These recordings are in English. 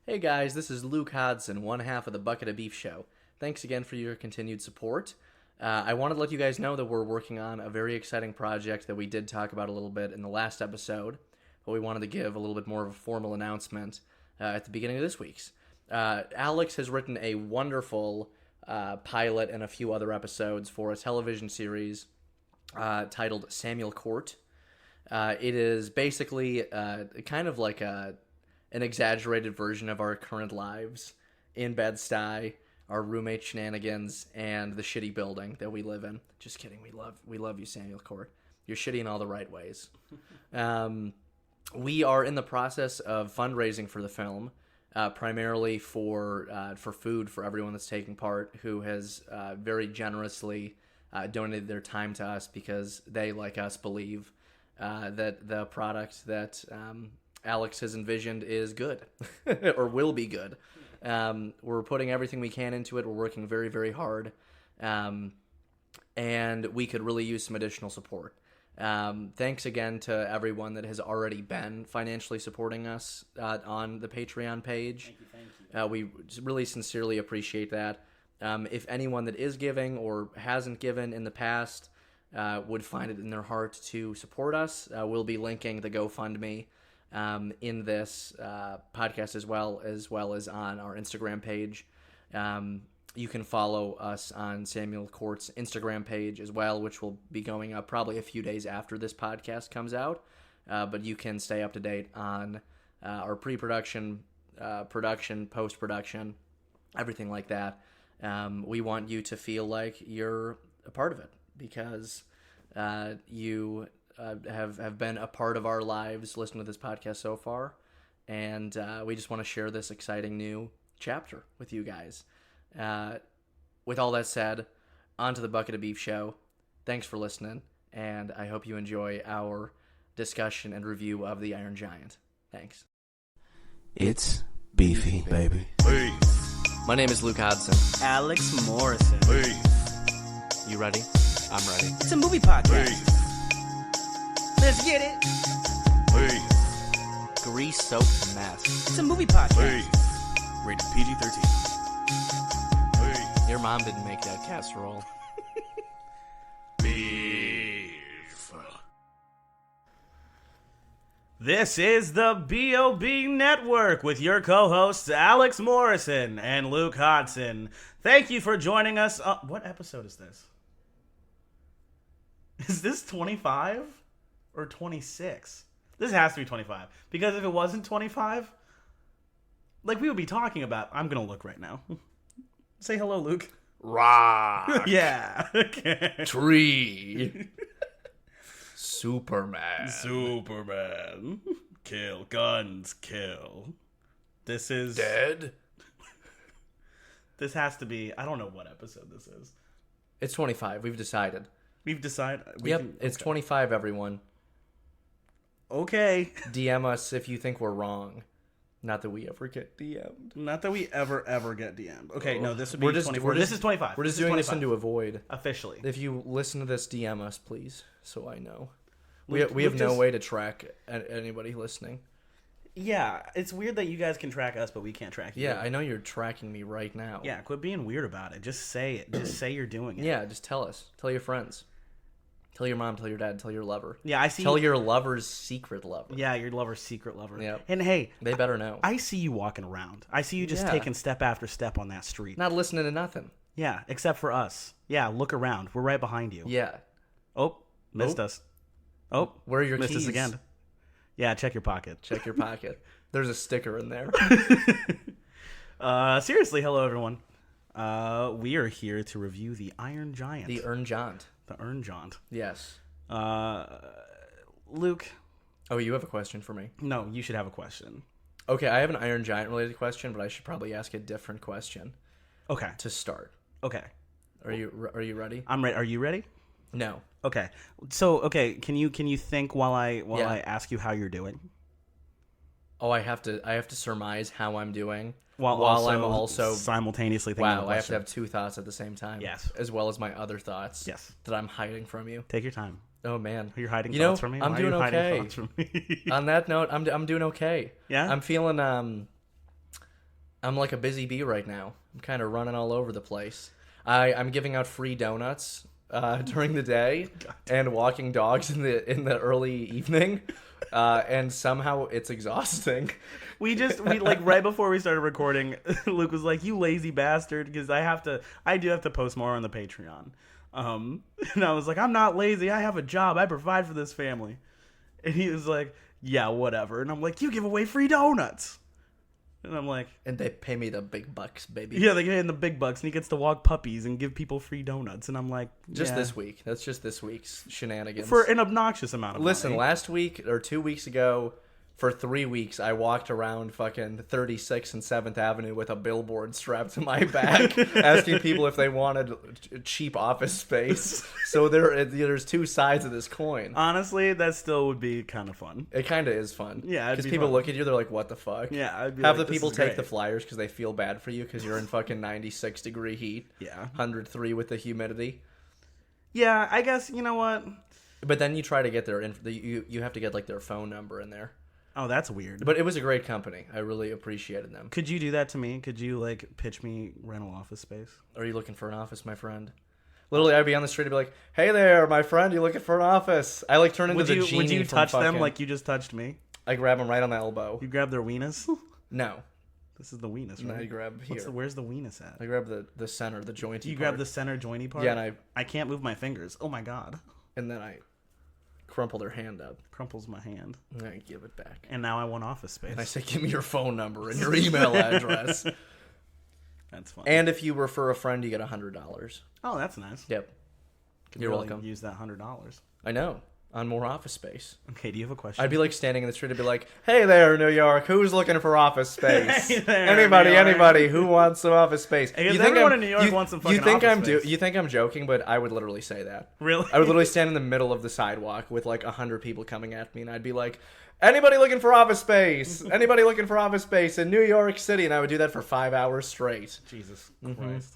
Hey guys, this is Luke Hodson, one half of the Bucket of Beef Show. Thanks again for your continued support. I wanted to let you guys know that we're working on a very exciting project that we did talk about a little bit in the last episode, but we wanted to give a little bit more of a formal announcement at the beginning of this week's. Alex has written a wonderful pilot and a few other episodes for a television series titled Samuel Court. It is basically kind of like an exaggerated version of our current lives in Bed-Stuy, our roommate shenanigans, and the shitty building that we live in. Just kidding. We love you, Samuel Court. You're shitty in all the right ways. We are in the process of fundraising for the film, primarily for food for everyone that's taking part, who has very generously donated their time to us because they, like us, believe that the product that Alex has envisioned is good or will be good. We're putting everything we can into it. We're working very, very hard. And we could really use some additional support. Thanks again to everyone that has already been financially supporting us on the Patreon page. Thank you. We really sincerely appreciate that. If anyone that is giving or hasn't given in the past would find it in their heart to support us, we'll be linking the GoFundMe in this podcast as well as on our Instagram page. You can follow us on Samuel Court's Instagram page as well, which will be going up probably a few days after this podcast comes out. But you can stay up to date on our pre-production, production, post-production, everything like that. We want you to feel like you're a part of it because you have been a part of our lives listening to this podcast so far, and we just want to share this exciting new chapter with you guys. With all that said, on to the Bucket of Beef Show. Thanks for listening, and I hope you enjoy our discussion and review of The Iron Giant. Thanks. It's beefy, baby. My name is Luke Hodson. Alex Morrison. You ready? I'm ready. It's a movie podcast. Let's get it. Grease-soaked mess. It's a movie podcast. Rated PG-13. Your mom didn't make that casserole. Beef. This is the B.O.B. Network with your co-hosts Alex Morrison and Luke Hodson. Thank you for joining us. What episode is this? Is this 25 or 26? This has to be 25. Because if it wasn't 25, like we would be talking about... I'm going to look right now. Say hello, Luke. Rock. Yeah. Okay. Tree. Superman. Kill. Guns. Kill. This is... Dead? This has to be... I don't know what episode this is. It's 25. We've decided. We've decided... It's 25, everyone. Okay. DM us if you think we're wrong. Not that we ever get DM'd. Not that we ever get DM'd. Okay, no, this would be 24. We're This is 25. We're just doing this into avoid. Officially. If you listen to this, DM us, please, so I know. Luke, we have no way to track anybody listening. Yeah, it's weird that you guys can track us, but we can't track you. Yeah, I know you're tracking me right now. Yeah, quit being weird about it. Just say it. Just say you're doing it. Yeah, just tell us. Tell your friends. Tell your mom, tell your dad, tell your lover. Yeah, I see. Tell your lover's secret lover. Yeah, your lover's secret lover. Yeah. And hey, they better know. I see you walking around. I see you just taking step after step on that street. Not listening to nothing. Yeah, except for us. Yeah, look around. We're right behind you. Yeah. Oh, missed us. Oh, where are your missed keys? us again. Yeah, check your pocket. Check your pocket. There's a sticker in there. Seriously, hello everyone. We are here to review The Iron Giant. The Iron Giant. The Iron Giant. Yes. Luke. Oh, you have a question for me? No, you should have a question. Okay, I have an Iron Giant related question, but I should probably ask a different question. Okay. To start. Okay. Are you ready? I'm ready. Are you ready? No. Okay. So, can you think while I ask you how you're doing? Oh, I have to surmise how I'm doing while I'm also simultaneously thinking. Wow, I have to have two thoughts at the same time. Yes. As well as my other thoughts. Yes. That I'm hiding from you. Take your time. Oh man, you're hiding thoughts from me. I'm doing okay. From me? On that note, I'm doing okay. Yeah. I'm feeling I'm like a busy bee right now. I'm kind of running all over the place. I'm giving out free donuts during the day and walking dogs in the early evening, and somehow it's exhausting. We like right before we started recording, Luke was like, "You lazy bastard," because I do have to post more on the Patreon. And I was like, "I'm not lazy. I have a job. I provide for this family." And he was like, "Yeah, whatever." And I'm like, "You give away free donuts." And I'm like... And they pay me the big bucks, baby. Yeah, they pay him the big bucks, and he gets to walk puppies and give people free donuts. And I'm like... Just this week. That's just this week's shenanigans. For an obnoxious amount of Listen, money. last week or 2 weeks ago, for 3 weeks, I walked around fucking 36th and 7th Avenue with a billboard strapped to my back, asking people if they wanted cheap office space. So there's two sides of this coin. Honestly, that still would be kind of fun. It kind of is fun. Yeah, it'd because be people fun. look at you, they're like, "What the fuck?" Yeah, I'd be Have like, the "This people is take great." the flyers because they feel bad for you because you're in fucking 96-degree heat. Yeah. 103 with the humidity. Yeah, I guess, you know what? But then you try to get you have to get like their phone number in there. Oh, that's weird. But it was a great company. I really appreciated them. Could you do that to me? Could you, like, pitch me rental office space? Are you looking for an office, my friend? Literally, I'd be on the street and be like, "Hey there, my friend, you looking for an office?" I like turn into the genie. Would you from touch them fucking- like you just touched me? I grab them right on the elbow. You grab their weenus? No, This is the weenus, no, right? you grab here. Where's the weenus at? I grab the center, the jointy. You grab the center jointy part? Yeah, and I can't move my fingers. Oh my god. then I crumple their hand up Crumples my hand. and I give it back. And now I want office space. And I say, "Give me your phone number and your email address." That's fun. And if you refer a friend, you get $100. Oh, that's nice. Yep, Could you're really welcome. Use that $100. I know. On more office space. Okay, do you have a question? I'd be like standing in the street and be like, "Hey there, New York, who's looking for office space? Hey there, anybody, New York." anybody who wants some office space?" I guess everyone in New York wants some fucking office space. You think I'm joking, but I would literally say that. Really? I would literally stand in the middle of the sidewalk with like 100 people coming at me, and I'd be like, "Anybody looking for office space? Anybody looking for office space in New York City?" And I would do that for 5 hours straight. Jesus Mm-hmm. Christ.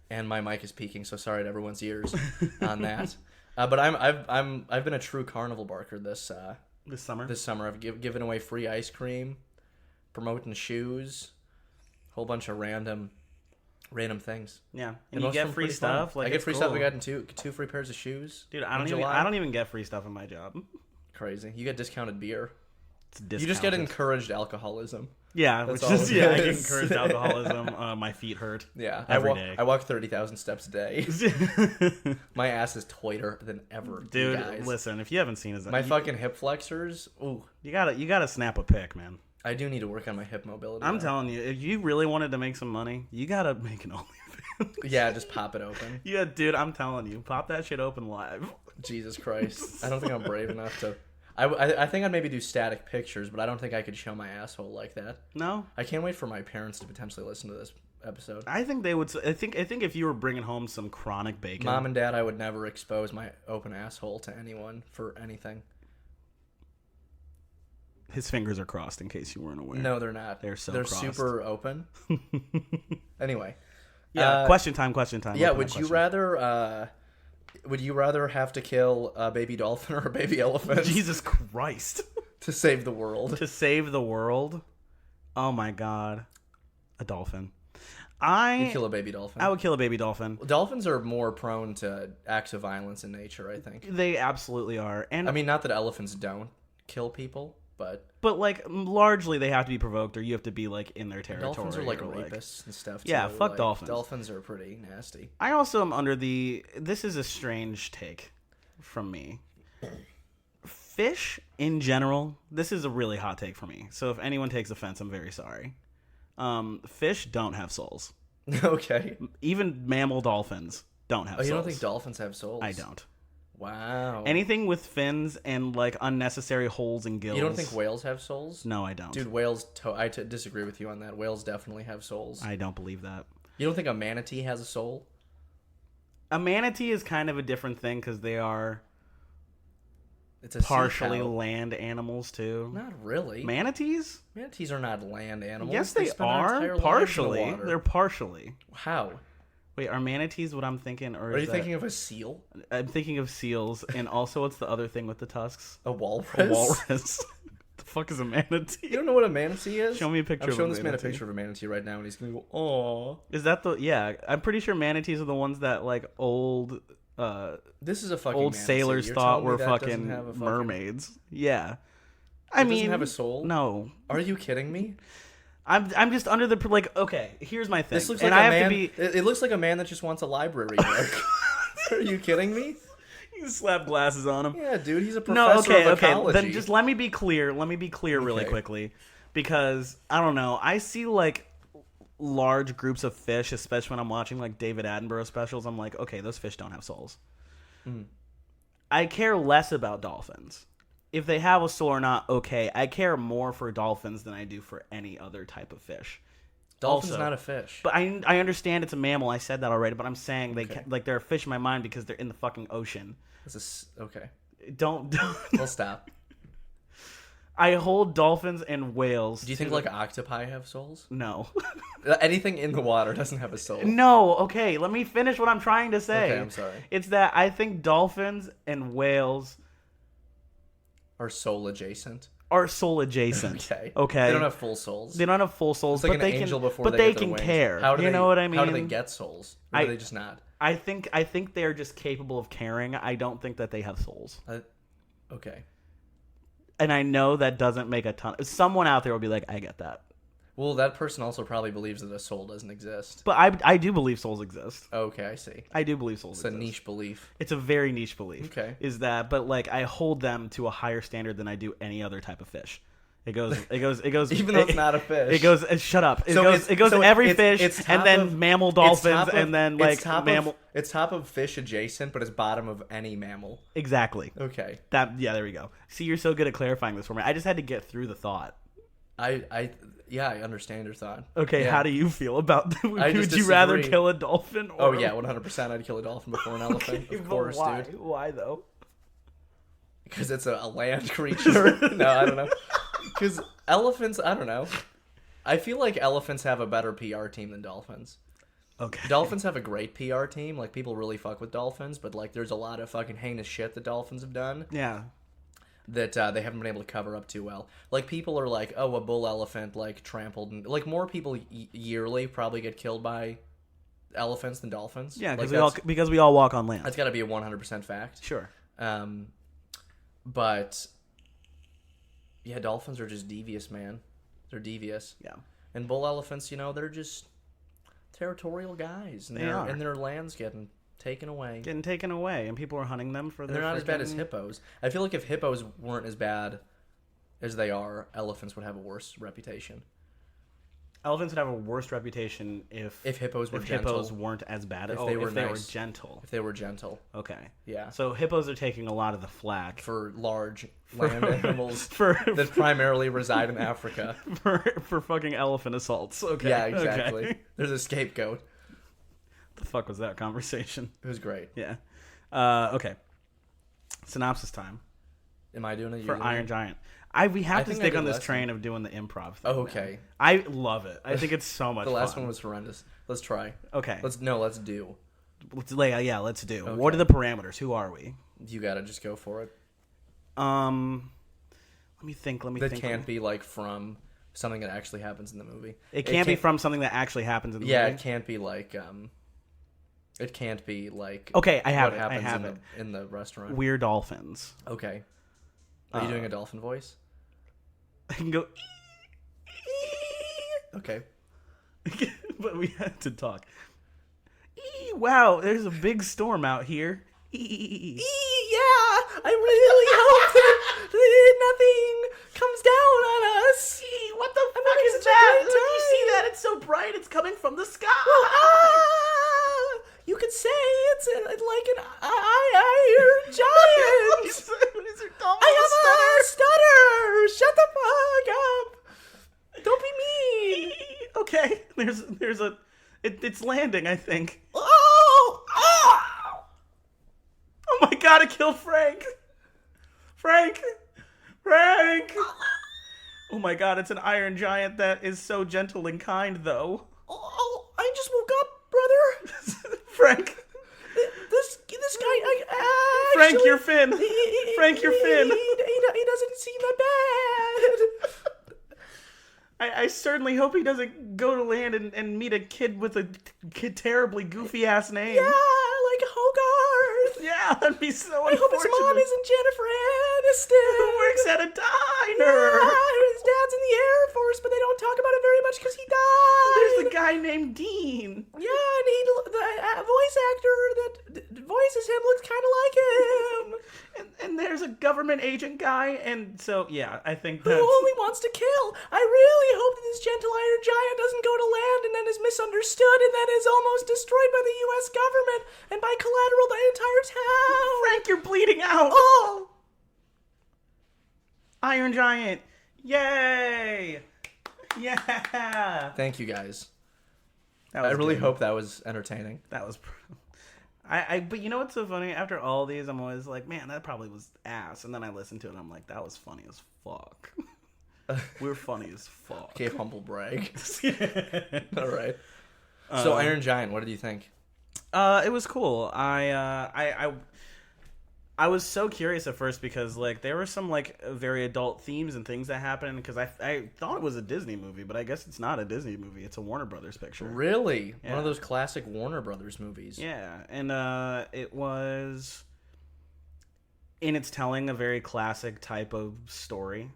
And my mic is peaking, so sorry to everyone's ears on that. But I've been a true carnival barker this This summer? I've given away free ice cream, promoting shoes, whole bunch of random things. Yeah. And And you most of get them free pretty fun. stuff? Like, I get it's free cool. stuff. We got two free pairs of shoes. Dude, in I don't July. even get free stuff in my job. Crazy. You get discounted beer. It's You just get discounted. encouraged alcoholism. Yeah, That's which all is it I get is. encouraged alcoholism. My feet hurt. Yeah, Every day. I walk 30,000 steps a day. My ass is tighter than ever, you Dude, guys. listen, if you haven't seen it, My fucking hip flexors. Ooh, you gotta snap a pic, man. I do need to work on my hip mobility. I'm though. telling you, if you really wanted to make some money, you gotta make an OnlyFans. Yeah, just pop it open. Yeah, dude, I'm telling you, pop that shit open live. Jesus Christ. I don't think I'm brave enough to... I think I'd maybe do static pictures, but I don't think I could show my asshole like that. No, I can't wait for my parents to potentially listen to this episode. I think they would. I think if you were bringing home some chronic bacon, Mom and Dad, I would never expose my open asshole to anyone for anything. his fingers are crossed in case you weren't aware. No, they're not. They're so They're crossed. super open. Anyway. Yeah, question time. Yeah, Open would that you question. rather have to kill a baby dolphin or a baby elephant Jesus Christ. to save the world? To save the world? Oh my god. A dolphin. You kill a baby dolphin. I would kill a baby dolphin. Dolphins are more prone to acts of violence in nature, I think. They absolutely are. And I mean, not that elephants don't kill people, but like largely they have to be provoked or you have to be like in their territory. dolphins are like or, rapists and stuff too. Yeah, fuck Like, dolphins. Dolphins are pretty nasty. I also am under this is a strange take from me. Fish in general, this is a really hot take for me. So if anyone takes offense, I'm very sorry. Fish don't have souls. Okay. Even mammal dolphins don't have Oh, souls. you don't think dolphins have souls? I don't. Wow. Anything with fins and like unnecessary holes and gills. You don't think whales have souls? No, I don't. Dude, whales, I disagree with you on that. Whales definitely have souls. I don't believe that. You don't think a manatee has a soul? A manatee is kind of a different thing because they are It's a sea partially cow. land animals too. Not really. Manatees? Manatees are not land animals. Yes, they spend their entire are. lives in the Partially. water. They're partially. How? Wait, are manatees what I'm thinking, or Are is you that... thinking of a seal? I'm thinking of seals, and also what's the other thing with the tusks? A walrus? A walrus. The fuck is a manatee? You don't know what a manatee is? Show me a picture. I'm showing this man a picture of a manatee right now, and he's gonna go, "Oh." Is that the? Yeah, I'm pretty sure manatees are the ones that like old. This is a fucking old manatee. sailors You're thought telling me were that fucking doesn't have a mermaids. Yeah, It doesn't have a soul? No, Are you kidding me? I'm just under the like. Okay, here's my thing. This looks and like I a have man. to be. It looks like a man that just wants a library book. Are you kidding me? You slap glasses on him. Yeah, dude, he's a No, professor okay, of okay. ecology. Then just let me be clear. Let me be clear really Okay. quickly, because I don't know. I see like large groups of fish, especially when I'm watching like David Attenborough specials. I'm like, okay, those fish don't have souls. I care less about dolphins. If they have a soul or not, okay. I care more for dolphins than I do for any other type of fish. Dolphin's Also, not a fish. But I understand it's a mammal. I said that already. But I'm saying Okay. they're a fish in my mind because they're in the fucking ocean. Okay. Don't. We'll stop. I hold dolphins and whales. Do you think like octopi have souls? No. Anything in the water doesn't have a soul. No. Okay. Let me finish what I'm trying to say. Okay, I'm sorry. It's that I think dolphins and whales Are soul adjacent. are soul adjacent. Okay. Okay. They don't have full souls. They don't have full souls, It's like but an they angel can. before But they they get their can wings. care. How do you they, know what I mean? How do they get souls? Or do they just not? I think they are just capable of caring. I don't think that they have souls. Okay. And I know that doesn't make a ton. Someone out there will be like, I get that. Well, that person also probably believes that a soul doesn't exist. But I do believe souls exist. Okay, I see. I do believe souls It's a exist. niche belief. It's a very niche belief. Okay. Is that, but like I hold them to a higher standard than I do any other type of fish. It goes. Even though it's not a fish. It goes. Shut up. It So goes. It goes so to every it's- fish, it's and top then of- mammal it's dolphins, top of- and then it's like top mammal. It's top of fish adjacent, but it's bottom of any mammal. Exactly. Okay. That. Yeah. There we go. See, you're so good at clarifying this for me. I just had to get through the thought. I understand your thought. Okay. Yeah. How do you feel about? I Would just you rather disagree. kill a dolphin? Oh Or... yeah, 100%. I'd kill a dolphin before an elephant. Okay, Of but course, why? dude. Why though? Because it's a land creature. No, I don't know. Because elephants, I don't know. I feel like elephants have a better PR team than dolphins. Okay. Dolphins have a great PR team. Like, people really fuck with dolphins, but, like, there's a lot of fucking heinous shit that dolphins have done Yeah. that they haven't been able to cover up too well. Like, people are like, oh, a bull elephant, like, trampled. And, like, more people yearly probably get killed by elephants than dolphins. Yeah, like, because we all walk on land. that's got to be a 100% fact. Sure. But yeah, dolphins are just devious, man. They're devious. Yeah. And bull elephants, you know, they're just territorial guys, and They are. and their land's getting taken away. Getting taken away, and people are hunting them for And their. they're not as bad as freaking- hippos. I feel like if hippos weren't as bad as they are, elephants would have a worse reputation. Elephants would have a worse reputation if hippos were hippos gentle. weren't as bad. If Oh, they were if they were nice. gentle. If they were gentle. Okay. Yeah. So hippos are taking a lot of the flack For large land animals for that primarily reside in Africa. for fucking elephant assaults. Okay. Yeah, exactly. Okay. There's a scapegoat. The fuck was that conversation? It was great. Yeah. Okay. Synopsis time Am I doing it? for You're Iron doing it? Giant. We have to think I stick did on this last train of doing the improv thing. Oh, now. okay. I love it. I think it's so much The last fun. one was horrendous. Let's try. Okay. Let's do. Let's do. Okay. What are the parameters? Who are we? You gotta just go for it. Let me think. That can't be like from something that actually happens in the movie. It can't be from something that actually happens in the Yeah, movie. it can't be like It can't be like. Okay, I have what it. I happens have in it. in the restaurant. We're dolphins. Okay. Are you doing a dolphin voice? I can go. Okay. But we have to talk. Wow, there's a big storm out here. Yeah, I really hope that nothing comes down on us. What the fuck having is such a that? great Look, you see time. that? It's so bright. It's coming from the sky. You could say it's like an iron giant. I have a stutter. Shut the fuck up. Don't be mean. Okay, there's a. It's landing, I think. Oh! Oh my god, it killed Frank! Frank! Oh my god, it's an iron giant that is so gentle and kind, though. Oh, I just woke up, brother. Frank! This this guy, Frank, actually, you're Finn. Frank, you're Finn. He doesn't seem that bad. I certainly hope he doesn't go to land and meet a kid with a terribly goofy ass name. Yeah, like Hogarth. Yeah, that'd be so I hope his mom isn't Jennifer Aniston. Who works at a diner. Yeah, his dad's in the Air Force, but they don't talk about it very much because he died. There's a guy named Dean. Yeah, and the voice actor that voices him looks kind of like him. And there's a government agent guy, and so, yeah, I think Who that's... only wants to kill. I really hope that this gentle iron giant doesn't go to land and then is misunderstood and then is almost destroyed by the U.S. government and by collateral the entire town. Frank, you're bleeding out. Oh! Iron Giant. Yay! Yeah! Thank you, guys. That I was really good. hope that was entertaining. That was... But you know what's so funny? After all these, I'm always like, man, that probably was ass. And then I listen to it and I'm like, that was funny as fuck. We're funny as fuck. Okay, humble brag. All right. So Iron Giant, what did you think? It was cool. I was so curious at first because like there were some like very adult themes and things that happened because I thought it was a Disney movie, but I guess it's not a Disney movie. It's a Warner Brothers picture. Really? Yeah. One of those classic Warner Brothers movies. Yeah, and it was in its telling a very classic type of story,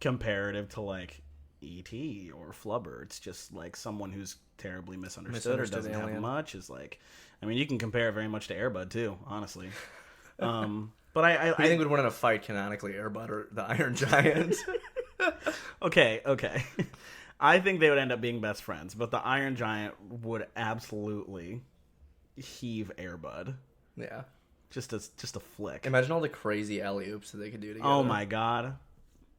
comparative to like E.T. or Flubber. It's just like someone who's terribly misunderstood or doesn't have much is like. I mean, you can compare it very much to Air Bud too, honestly. But I think would win in a fight canonically, Air Bud or the Iron Giant? Okay. I think they would end up being best friends, but the Iron Giant would absolutely heave Air Bud. Yeah. Just a flick. Imagine all the crazy alley-oops that they could do together. Oh my god.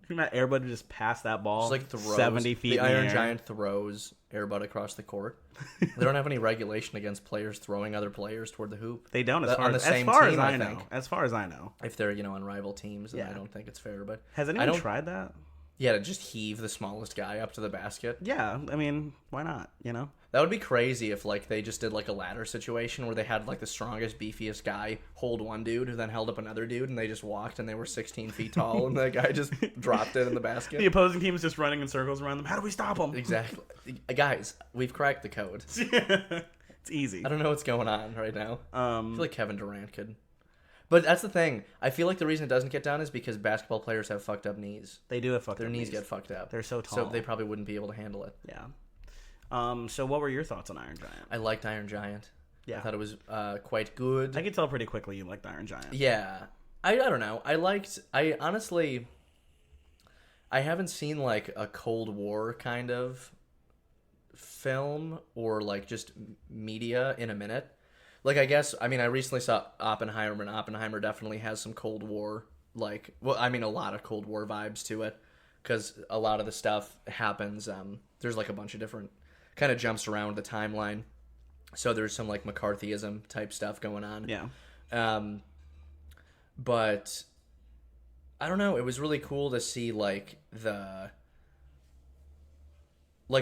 Can you imagine Air Bud just pass that ball Just like throws 70 feet the in Iron the air? Giant throws Air Bud across the court. They don't have any regulation against players throwing other players toward the hoop. They don't, as On far the as same I team, I know. think. As far as I know. If they're, on rival teams, then Yeah. I don't think it's fair. But Has I anyone don't- tried that? Yeah, to just heave the smallest guy up to the basket. Yeah, I mean, why not, That would be crazy if, they just did, a ladder situation where they had, the strongest, beefiest guy hold one dude who then held up another dude, and they just walked, and they were 16 feet tall, and the guy just dropped it in the basket. The opposing team is just running in circles around them. How do we stop them? Exactly. Guys, we've cracked the code. It's easy. I don't know what's going on right now. I Um, feel like Kevin Durant could. But that's the thing. I feel like the reason it doesn't get done is because basketball players have fucked up knees. they do have fucked Their up knees get fucked up. They're so So tall. they probably wouldn't be able to handle it. Yeah. So what were your thoughts on Iron Giant? I liked Iron Giant. Yeah. I thought it was quite good. I could tell pretty quickly you liked Iron Giant. Yeah. I don't know. I honestly, I haven't seen a Cold War kind of film or just media in a minute. I guess, I recently saw Oppenheimer, and Oppenheimer definitely has some Cold War, a lot of Cold War vibes to it, because a lot of the stuff happens, there's a bunch of different, kind of jumps around the timeline, so there's some McCarthyism type stuff going on. Yeah. But I don't know, it was really cool to see the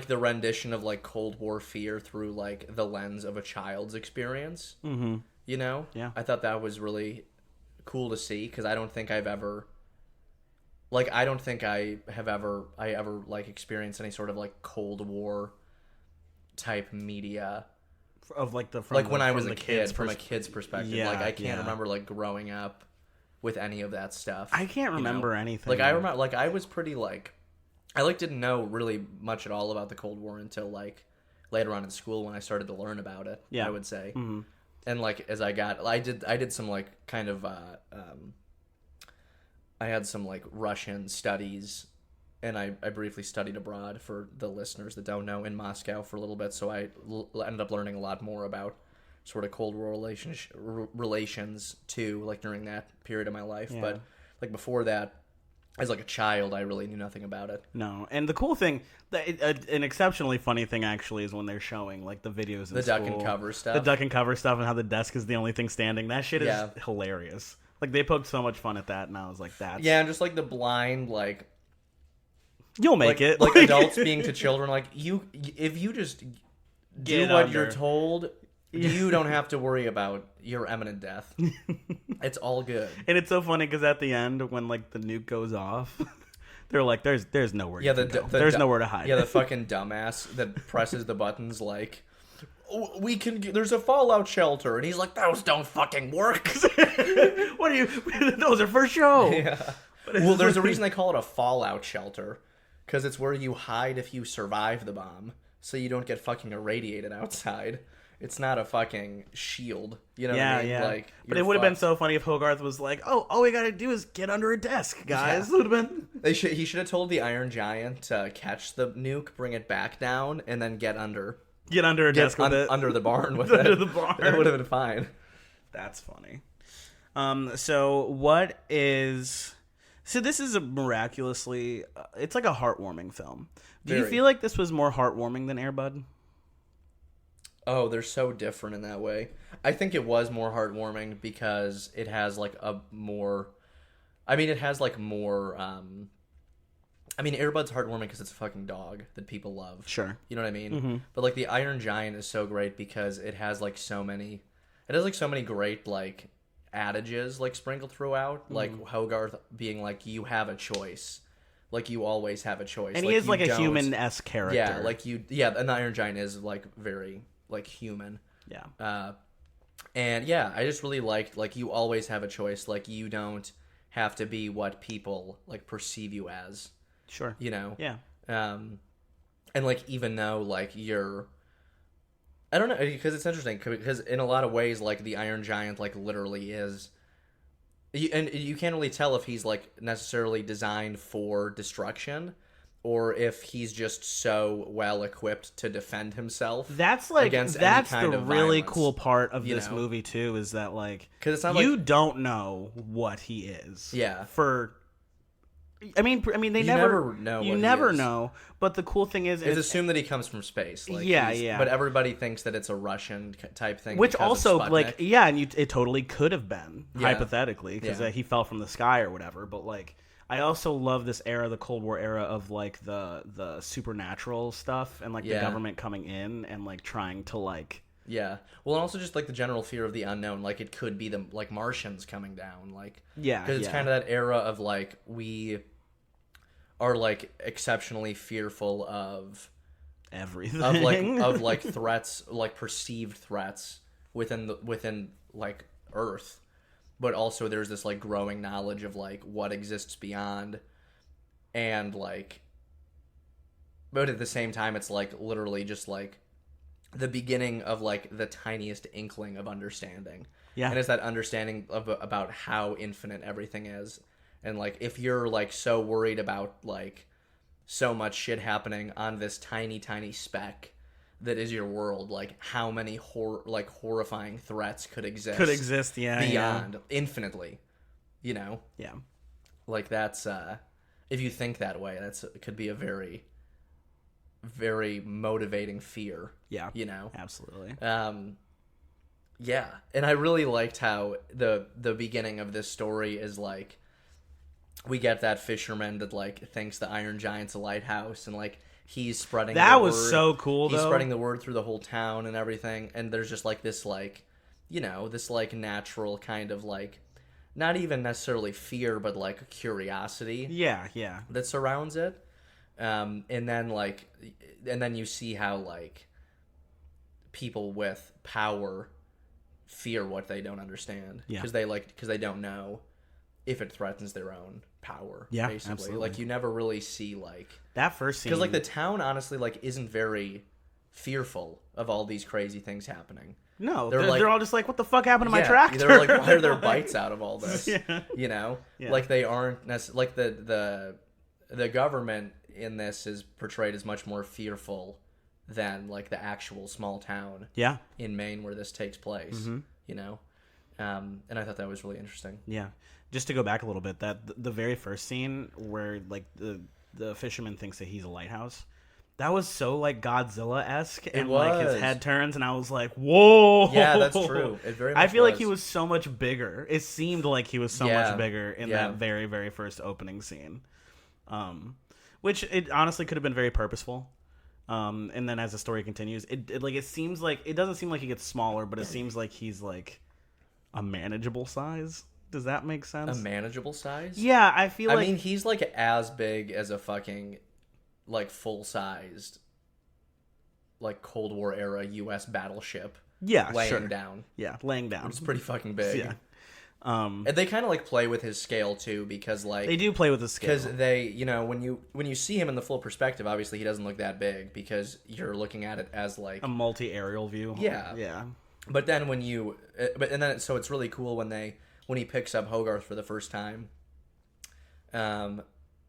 rendition of Cold War fear through the lens of a child's experience. Mm-hmm. Yeah. I thought that was really cool to see, because I don't think I've ever experienced any sort of Cold War type media Of when I was a kid, from a kid's perspective. Yeah, I can't yeah. remember growing up with any of that stuff. I can't remember anything. I remember I was pretty I didn't know really much at all about the Cold War until later on in school when I started to learn about it. Yeah. I would say. Mm-hmm. And as I did some kind of I had some Russian studies, and I briefly studied abroad, for the listeners that don't know, in Moscow for a little bit. So I ended up learning a lot more about sort of Cold War relations too, during that period of my life. Yeah. But before that, as a child, I really knew nothing about it. No, and the cool thing, an exceptionally funny thing actually, is when they're showing the videos in The school, duck and cover stuff. the duck and cover stuff, and how the desk is the only thing standing. That shit is Yeah. hilarious. They poked so much fun at that, and I was like, "That's Yeah, and just the blind you'll make it." adults being to children, if you just do Get what under. you're told, You don't have to worry about your imminent death. It's all good. And it's so funny because at the end, when like the nuke goes off, they're like, "There's nowhere. Yeah, you can go. There's nowhere to hide." Yeah, the fucking dumbass that presses the buttons like, we can. There's a fallout shelter, and he's like, "Those don't fucking work." What are you? Those are for show. Yeah. Well, there's a reason they call it a fallout shelter, because it's where you hide if you survive the bomb, so you don't get fucking irradiated outside. It's not a fucking shield. You know what I mean? Yeah. Like, but it would have been so funny if Hogarth was like, "Oh, all we gotta do is get under a desk, guys." Yeah. Would have been. He should have told the Iron Giant to catch the nuke, bring it back down, and then get under a desk with it. Under the barn with Under it. the barn. That would have been fine. That's funny. So what is... So this is a miraculously... it's like a heartwarming film. Do you feel like this was more heartwarming than Air Bud? Oh, they're so different in that way. I think it was more heartwarming because it has like a more... I mean, it has like more... I mean, Air Bud's heartwarming because it's a fucking dog that people love. Sure. You know what I mean? Mm-hmm. But like the Iron Giant is so great because it has like so many... It has like so many great like adages like sprinkled throughout. Mm-hmm. Like Hogarth being like, you have a choice. Like you always have a choice. And he is like a human-esque character. Yeah, like you... Yeah, an Iron Giant is like very like human. Yeah. And yeah, I just really liked like you always have a choice. Like you don't have to be what people like perceive you as. Sure. You know? Yeah. And like even though like you're... I don't know, because it's interesting, because in a lot of ways, like, the Iron Giant, like, literally is... And you can't really tell if he's, like, necessarily designed for destruction, or if he's just so well-equipped to defend himself. That's, like, against that's any kind the of really violence, cool part of this know? movie, too, is that, like, 'cause it's not you like... don't know what he is. Yeah. For... I mean, they you never know. You what never he is. know. But the cool thing is, it's assumed that he comes from space. Like, yeah. But everybody thinks that it's a Russian type thing. Which also, of like, yeah, and it totally could have been hypothetically because Yeah. He fell from the sky or whatever. But like, I also love this era, the Cold War era of like the supernatural stuff and like the government coming in and like trying to like. Yeah. Well, and also just like the general fear of the unknown. Like it could be the like Martians coming down. Like because it's kind of that era of like we are like exceptionally fearful of everything of like threats, like perceived threats within like Earth, but also there's this like growing knowledge of like what exists beyond, and like, but at the same time it's like literally just like the beginning of like the tiniest inkling of understanding. Yeah, and it's that understanding of about how infinite everything is. And, like, if you're, like, so worried about, like, so much shit happening on this tiny, tiny speck that is your world, like, how many, horrifying threats could exist. Beyond, infinitely, you know? Yeah. Like, that's, if you think that way, it could be a very, very motivating fear. Yeah. You know? Absolutely. Yeah. And I really liked how the beginning of this story is, like, we get that fisherman that like thinks the Iron Giant's a lighthouse, and like he's spreading that the was word. So cool. He's spreading the word through the whole town and everything, and there's just like this like, you know, this like natural kind of like, not even necessarily fear, but like curiosity. Yeah. That surrounds it, and then you see how like people with power fear what they don't understand, because they don't know if it threatens their own power. Yeah, basically. Absolutely. Like you never really see like that first scene, because like the town honestly like isn't very fearful of all these crazy things happening. No, they're all just like, what the fuck happened to my tractor? They're like, why are there bites out of all this? Yeah. You know, like they aren't like the government in this is portrayed as much more fearful than like the actual small town. Yeah. In Maine where this takes place. Mm-hmm. You know, and I thought that was really interesting. Yeah. Just to go back a little bit, that the very first scene where like the fisherman thinks that he's a lighthouse, that was so like Godzilla-esque, and like his head turns, and I was like, "Whoa!" Yeah, that's true. It very much I feel like he was so much bigger. It seemed like he was so much bigger in that very, very first opening scene, which it honestly could have been very purposeful. And then as the story continues, it seems like it doesn't seem like he gets smaller, but it seems like he's like a manageable size. Does that make sense? A manageable size? Yeah, I feel like... I mean, he's like as big as a fucking like full-sized like Cold War era U.S. battleship. Yeah, laying sure. down. Yeah, laying down. It's pretty fucking big. Yeah. And they kind of like play with his scale too, because like they do play with the scale. Because they, you know, when you see him in the full perspective, obviously he doesn't look that big because you're looking at it as like a multi-aerial view. Yeah, yeah. But then when you, so it's really cool when he picks up Hogarth for the first time, and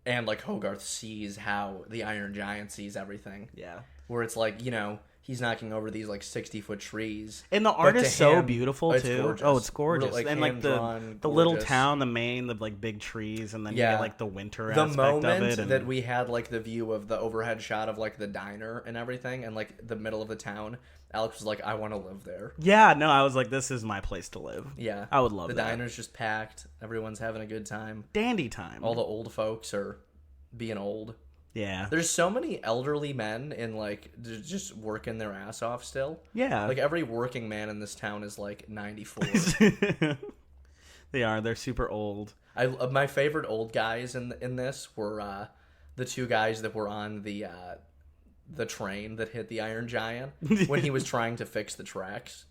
like Hogarth sees how the Iron Giant sees everything. Yeah. Where it's like, you know, he's knocking over these like 60-foot trees, and the art is so beautiful it's too. gorgeous. Oh, it's gorgeous. Real, like, and like the little town, the Maine, the like big trees, and then you get like the winter aspect moment of it. And... that we had like the view of the overhead shot of like the diner and everything, and like the middle of the town. Alex was like, I want to live there. Yeah, no, I was like, this is my place to live. Yeah, I would love the that. diner's just packed. Everyone's having a good time. Dandy time. All the old folks are being old. Yeah. There's so many elderly men in like just working their ass off still. Yeah. Like every working man in this town is like 94. They are. They're super old. My favorite old guys in this were the two guys that were on the train that hit the Iron Giant when he was trying to fix the tracks.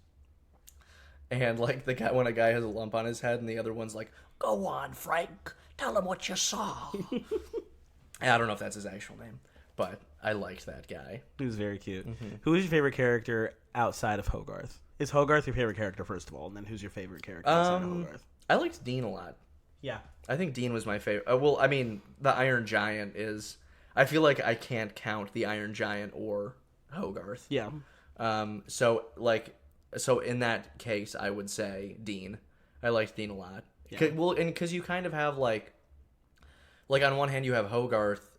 And like when a guy has a lump on his head and the other one's like, "Go on, Frank, tell him what you saw." I don't know if that's his actual name, but I liked that guy. He was very cute. Mm-hmm. Who is your favorite character outside of Hogarth? Is Hogarth your favorite character, first of all? And then who's your favorite character outside of Hogarth? I liked Dean a lot. Yeah. I think Dean was my favorite. Well, I mean, the Iron Giant is... I feel like I can't count the Iron Giant or Hogarth. Yeah. So in that case, I would say Dean. I liked Dean a lot. Yeah. Well, and because you kind of have like on one hand you have Hogarth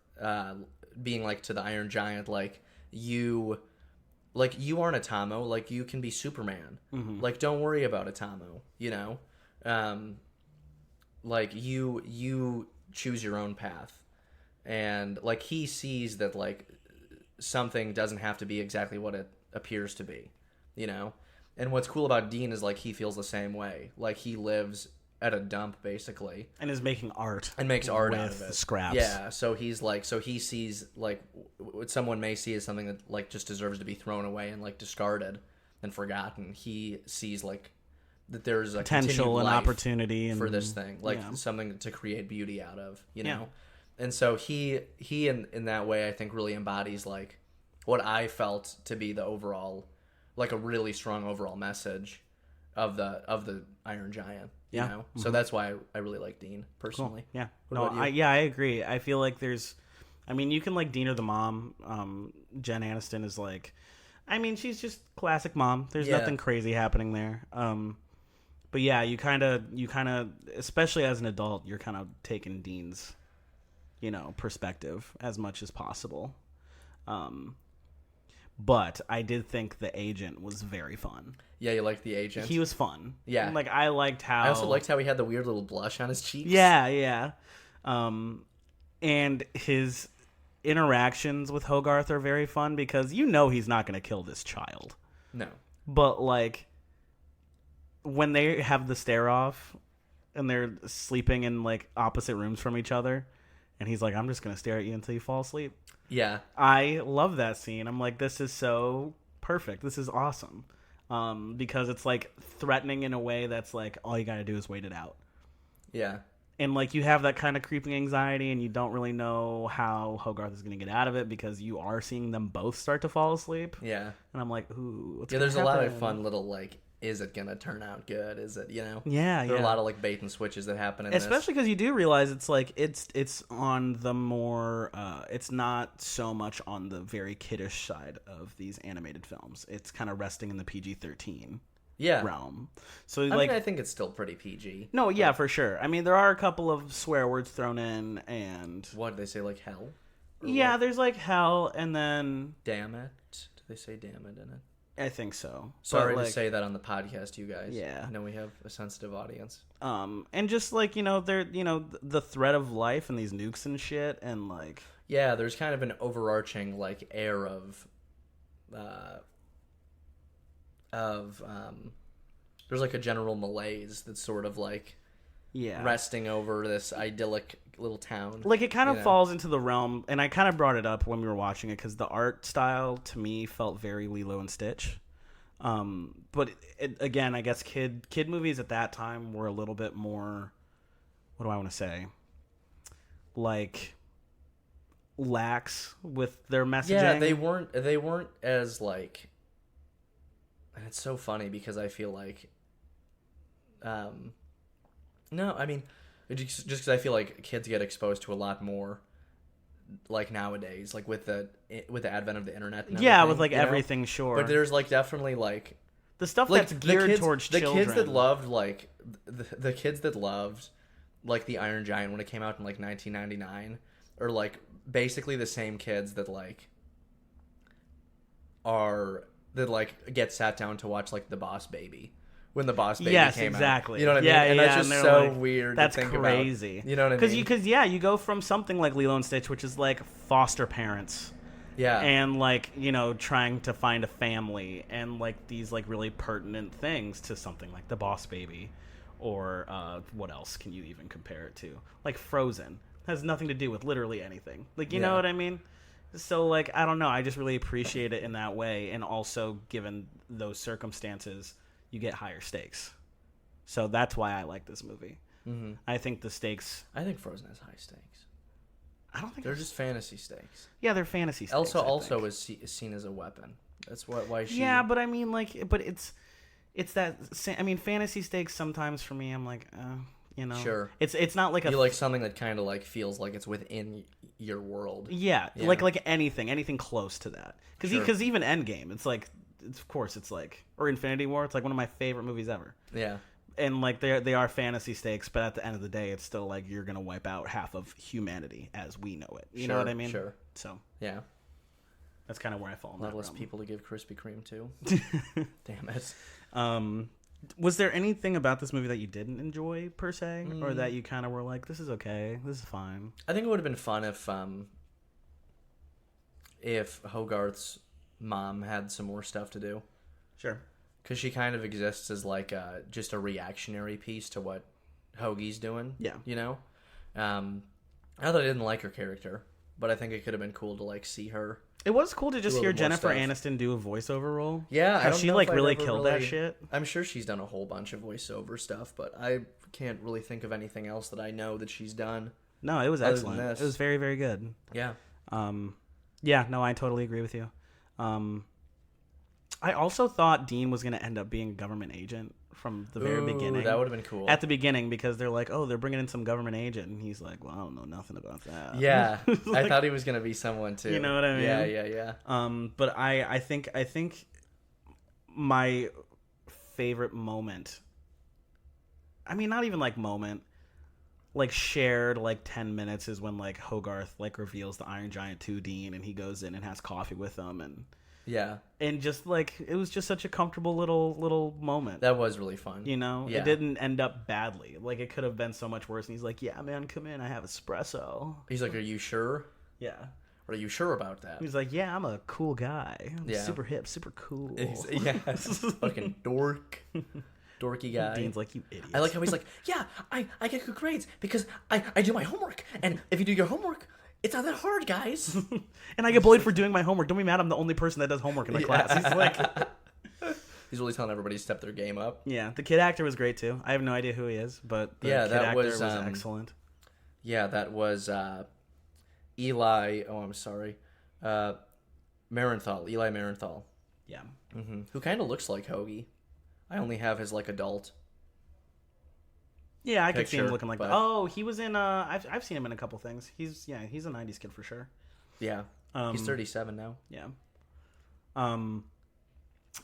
being like to the Iron Giant, like you aren't Atomo, like you can be Superman. Mm-hmm. Like don't worry about Atomo, you know? Like you choose your own path. And like he sees that like something doesn't have to be exactly what it appears to be, you know? And what's cool about Dean is like he feels the same way. Like he lives at a dump basically and is making art and makes art with out of it, scraps. Yeah, so he's like, so he sees like what someone may see as something that like just deserves to be thrown away and like discarded and forgotten. He sees like that there's a potential and opportunity for this thing, like something to create beauty out of, you know. And so he in that way I think really embodies like what I felt to be the overall, like a really strong overall message of the Iron Giant. You know? Mm-hmm. So that's why I really like Dean personally. Cool. Yeah. I agree. I feel like you can like Dean or the mom. Jen Anniston is like, I mean, she's just classic mom. There's nothing crazy happening there. But yeah, you kind of, especially as an adult, you're kind of taking Dean's, perspective as much as possible. But I did think the agent was very fun. Yeah, you liked the agent? He was fun. Yeah. Like, I liked how... I also liked how he had the weird little blush on his cheeks. Yeah. And his interactions with Hogarth are very fun because he's not going to kill this child. No. But, like, when they have the stare-off and they're sleeping in, like, opposite rooms from each other, and he's like, I'm just going to stare at you until you fall asleep. Yeah. I love that scene. I'm like, this is so perfect. This is awesome. Because it's like threatening in a way that's like, all you got to do is wait it out. Yeah. And like you have that kind of creeping anxiety and you don't really know how Hogarth is going to get out of it because you are seeing them both start to fall asleep. Yeah. And I'm like, ooh, what's there's a lot of fun little like, is it going to turn out good? Is it, Yeah. There are a lot of like bait and switches that happen in especially because you do realize it's like, it's on the more, it's not so much on the very kiddish side of these animated films. It's kind of resting in the PG-13 realm. So I think it's still pretty PG. No, yeah, for sure. I mean, there are a couple of swear words thrown in and... What, did they say like hell? Yeah, there's like hell and then... Damn it. Did they say damn it in it? I think so. Sorry to say that on the podcast, you guys. Yeah. I know we have a sensitive audience. And just like, they're, the threat of life and these nukes and shit and like... Yeah, there's kind of an overarching like air of there's like a general malaise that's sort of like resting over this idyllic little town. Like, it kind of falls into the realm, and I kind of brought it up when we were watching it because the art style to me felt very Lilo and Stitch. But again, I guess kid movies at that time were a little bit more, what do I want to say, like lax with their messaging. Yeah, they weren't as like, and it's so funny because I feel like, no, I mean, just because I feel like kids get exposed to a lot more, like nowadays, like with the advent of the internet. And with like everything, sure. But there's like definitely like the stuff like that's geared towards children. The kids that loved like the kids that loved like the Iron Giant when it came out in like 1999 are like basically the same kids that like get sat down to watch like The Boss Baby when The Boss Baby came out. Exactly. You know what I mean? And that's just so like, weird. That's to think crazy. About. You know what I mean? Because you go from something like Lilo and Stitch, which is like foster parents. Yeah. And like, you know, trying to find a family and like these like really pertinent things to something like The Boss Baby, or what else can you even compare it to? Like Frozen has nothing to do with literally anything. Like, you know what I mean? So like, I don't know. I just really appreciate it in that way, and also given those circumstances, you get higher stakes. So that's why I like this movie. Mm-hmm. I think the stakes. I think Frozen has high stakes. I don't think they're just fantasy stakes. Yeah, they're fantasy stakes. Elsa also is seen as a weapon. That's why she. Yeah, but I mean, like, but it's that. I mean, fantasy stakes sometimes for me, I'm like, you know, sure. It's not like you like something that kind of like feels like it's within your world. Yeah. like anything close to that. Because even Endgame, it's like, of course, it's like, or Infinity War, it's like one of my favorite movies ever. Yeah. And like they are fantasy stakes, but at the end of the day, it's still like you're gonna wipe out half of humanity as we know it. You know what I mean? Sure. So yeah, that's kind of where I fall. A lot less people to give Krispy Kreme to. Damn it. Was there anything about this movie that you didn't enjoy per se, or that you kind of were like, "This is okay, this is fine"? I think it would have been fun if Hogarth's mom had some more stuff to do. Sure. Because she kind of exists as like just a reactionary piece to what Hoagie's doing. Yeah. You know? Not that I didn't like her character, but I think it could have been cool to like see her. It was cool to just hear Jennifer Aniston do a voiceover role. Yeah. How she like really killed that shit. I'm sure she's done a whole bunch of voiceover stuff, but I can't really think of anything else that I know that she's done. No, it was excellent. It was very, very good. Yeah. Yeah, no, I totally agree with you. I also thought Dean was going to end up being a government agent from the very beginning. That would have been cool. At the beginning, because they're like, oh, they're bringing in some government agent. And he's like, well, I don't know nothing about that. Yeah. Like, I thought he was going to be someone, too. You know what I mean? Yeah. But I think my favorite moment, I mean, not even like moment, like shared like 10 minutes is when like Hogarth like reveals the Iron Giant to Dean, and he goes in and has coffee with them, and just like it was just such a comfortable little moment. That was really fun. You know, it didn't end up badly. Like it could have been so much worse. And he's like, "Yeah, man, come in. I have espresso." He's like, "Are you sure?" Yeah. Are you sure about that? He's like, "Yeah, I'm a cool guy. I'm super hip, super cool." Fucking dorky guy. Dean's like, "You idiot." I like how he's like, "Yeah, I get good grades because I do my homework, and if you do your homework, it's not that hard, guys." And I get bullied for doing my homework. Don't be mad, I'm the only person that does homework in the class. He's like, he's really telling everybody to step their game up. Yeah, the kid actor was great too. I have no idea who he is, but the kid actor was excellent. Yeah, that was Eli. Oh, I'm sorry, Marenthal. Eli Marenthal. Yeah. Mm-hmm. Who kind of looks like Hoagie. I only have his like adult. Yeah, I could see him looking like that. Oh, he was in. I've seen him in a couple things. He's a '90s kid for sure. Yeah, he's 37 now. Yeah.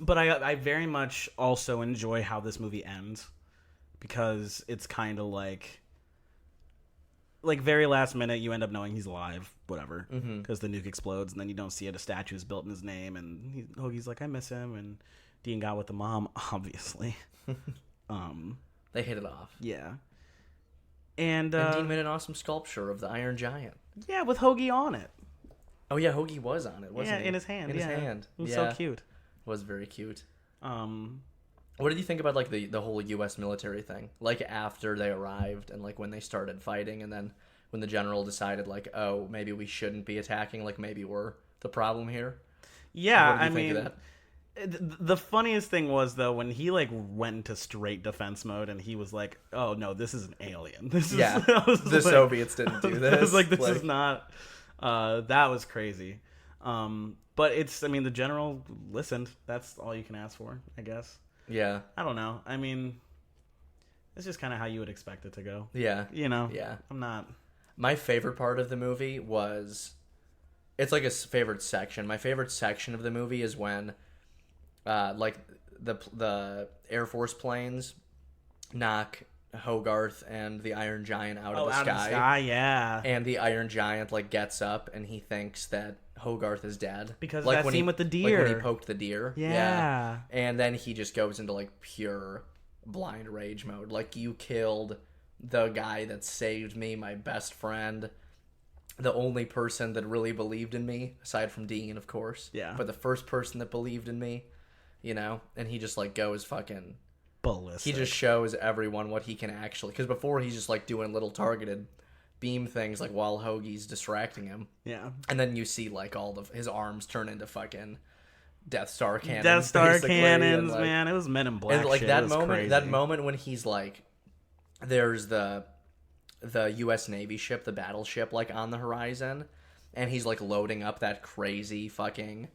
But I very much also enjoy how this movie ends, because it's kind of like very last minute you end up knowing he's alive, whatever, because the nuke explodes, and then you don't see it. A statue is built in his name, and Hoagie's like, I miss him, and Dean got with the mom, obviously. They hit it off. Yeah. And Dean made an awesome sculpture of the Iron Giant. Yeah, with Hoagie on it. Oh yeah, Hoagie was on it, wasn't he? in his hand. In his hand. It was Yeah. so cute. Was very cute. Um, What did you think about like the whole U.S. military thing? Like after they arrived and like when they started fighting, and then when the general decided like, oh, maybe we shouldn't be attacking, like maybe we're the problem here. yeah, What did you I think mean, of that? the funniest thing was though when he like went into straight defense mode and he was like, "Oh no, this is an alien." This is Yeah, I was the like- Soviets didn't do this. I was like, "This is not." That was crazy. But it's, I mean, the general listened. That's all you can ask for, I guess. Yeah, I don't know. I mean, it's just kind of how you would expect it to go. yeah, You know? yeah. I'm not. My favorite part of the movie was, it's like a favorite section. My favorite section of the movie is when, like the Air Force planes knock Hogarth and the Iron Giant out of the Out sky. of the sky, yeah. And the Iron Giant like gets up and he thinks that Hogarth is dead Because of like that when scene he, with the like deer. when he poked the deer. Yeah. And then he just goes into like pure blind rage mode. Like, you killed the guy that saved me, my best friend, the only person that really believed in me, aside from Dean, of course. Yeah. But the first person that believed in me, you know? And he just like goes fucking... Ballistic. He just shows everyone what he can actually... Because before he's just like doing little targeted beam things like while Hoagie's distracting him. Yeah. And then you see like all of his arms turn into fucking Death Star cannons. Death Star basically, cannons, and, like, man. It was Men in Black. and like shit. that It was moment, that crazy. moment when he's like, there's the U.S. Navy ship, the battleship, like on the horizon, and he's like loading up that crazy fucking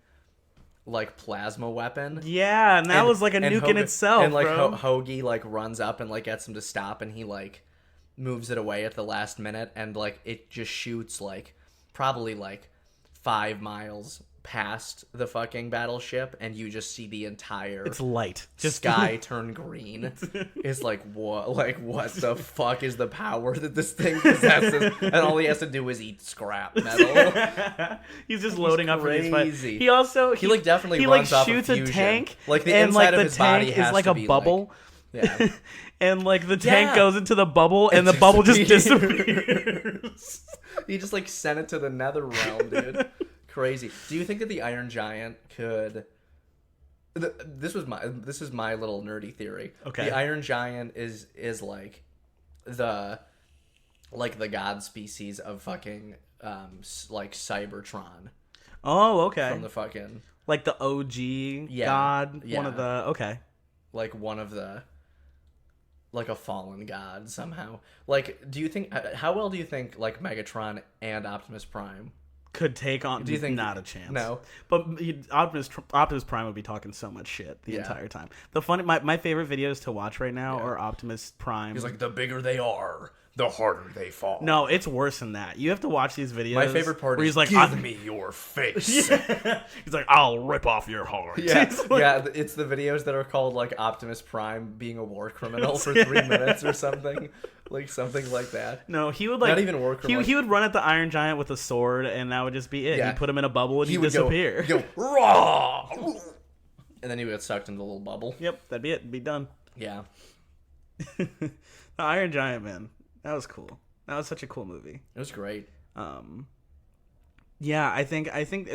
like plasma weapon. Yeah, and that was like a nuke in itself, And like bro. Hoagie like runs up and like gets him to stop, and he like moves it away at the last minute, and like it just shoots like probably like 5 miles past the fucking battleship, and you just see the entire It's light. Just sky turn green. It's like, what? Like, what the fuck is the power that this thing possesses? And all he has to do is eat scrap metal. He's just loading up for these fights. crazy. He also He, like, definitely he runs like off of shoots a fusion. tank, Like, the and inside like of the his body tank has is like to a be, bubble. Yeah. And like the tank Yeah. goes into the bubble, and the bubble just disappears. He just like sent it to the nether realm, dude. Crazy. Do you think that the Iron Giant could? This is my little nerdy theory. Okay. The Iron Giant is like the god species of fucking like Cybertron Oh, okay. from the fucking Like the OG Yeah, god, yeah. one of the okay. like one of the like a fallen god somehow. Like, do you think how well do you think like Megatron and Optimus Prime? Could take on. Do you think not a chance? No. But Optimus Prime would be talking so much shit the Yeah. entire time. The funny, my favorite videos to watch right now are Optimus Prime. He's like, the bigger they are, the harder they fall. no, it's worse than that. You have to watch these videos. My favorite part where is he's like, give me your face. He's like, I'll rip off your heart. Yeah, It's like- yeah, it's the videos that are called like Optimus Prime being a war criminal for 3 minutes or something, like something like that. No, he would like Not even war criminal. He would run at the Iron Giant with a sword, and that would just be it. Yeah. He'd put him in a bubble, and he'd would disappear. go raw, and then he would get sucked into the little bubble. Yep, that'd be it. Be done. Yeah, The Iron Giant, man, that was cool. That was such a cool movie. it was great. Yeah, I think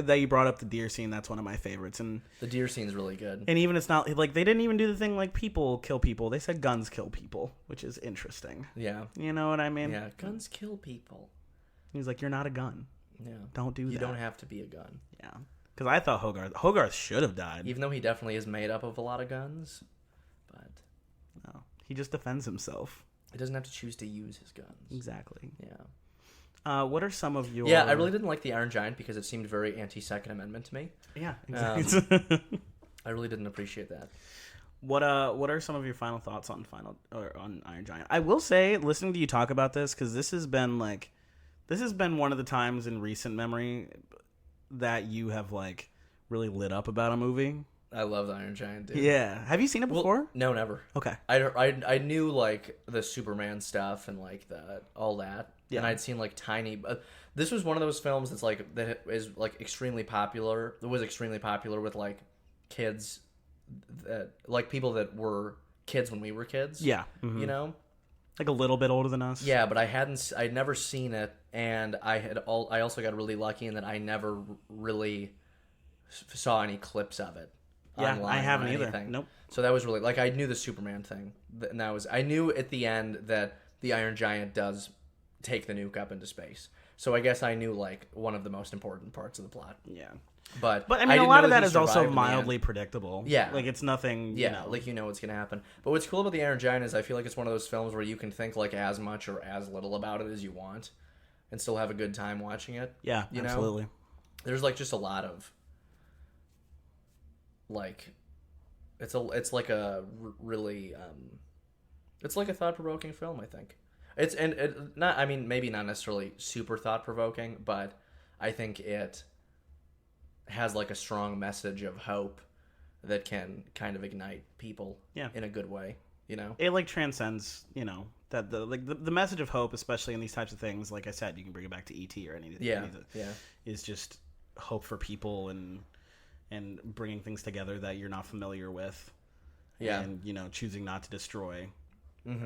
that you brought up the deer scene. That's one of my favorites, and The deer scene's really good. even it's not like they didn't even do the thing like people kill people. They said guns kill people, which is interesting. Yeah, You know what I mean? yeah. Guns kill people. He's like, you're not a gun. Yeah, Don't do that. you don't have to be a gun. Yeah, because I thought Hogarth should have died. Even though he definitely is made up of a lot of guns, but No, he just defends himself. he doesn't have to choose to use his guns. Exactly. Yeah. What are some of your? Yeah, I really didn't like the Iron Giant because it seemed very anti-Second Amendment to me. Yeah, exactly. I really didn't appreciate that. What are some of your final thoughts on on Iron Giant? I will say, listening to you talk about this, because this has been one of the times in recent memory that you have like really lit up about a movie. I love the Iron Giant, dude. Yeah, have you seen it Well, before? no, never. Okay. I knew like the Superman stuff and like all that. Yeah. And I'd seen like tiny. This was one of those films that's like that is like extremely popular. It was extremely popular with like kids, that like people that were kids when we were kids. Yeah. Mhm. You know, Like a little bit older than us. Yeah, but I'd never seen it, and I also got really lucky in that I never really saw any clips of it. Yeah, Online I haven't or either. anything. Nope. So that was really like I knew the Superman thing, and I knew at the end that the Iron Giant does take the nuke up into space. So I guess I knew like one of the most important parts of the plot. Yeah. But I mean, a didn't lot know of that he is also survived in the end. mildly predictable. Yeah. Like it's nothing. Yeah, like you know what's gonna happen. But what's cool about the Iron Giant is I feel like it's one of those films where you can think like as much or as little about it as you want, and still have a good time watching it. Yeah, you absolutely. know? There's like just a lot of like, it's like a really it's like a thought-provoking film. I think it's not. I mean, maybe not necessarily super thought-provoking, but I think it has like a strong message of hope that can kind of ignite people in a good way, you know? It like transcends, that the message of hope, especially in these types of things, like I said, you can bring it back to E.T. or anything. Yeah. Is just hope for people and bringing things together that you're not familiar with. Yeah. And, choosing not to destroy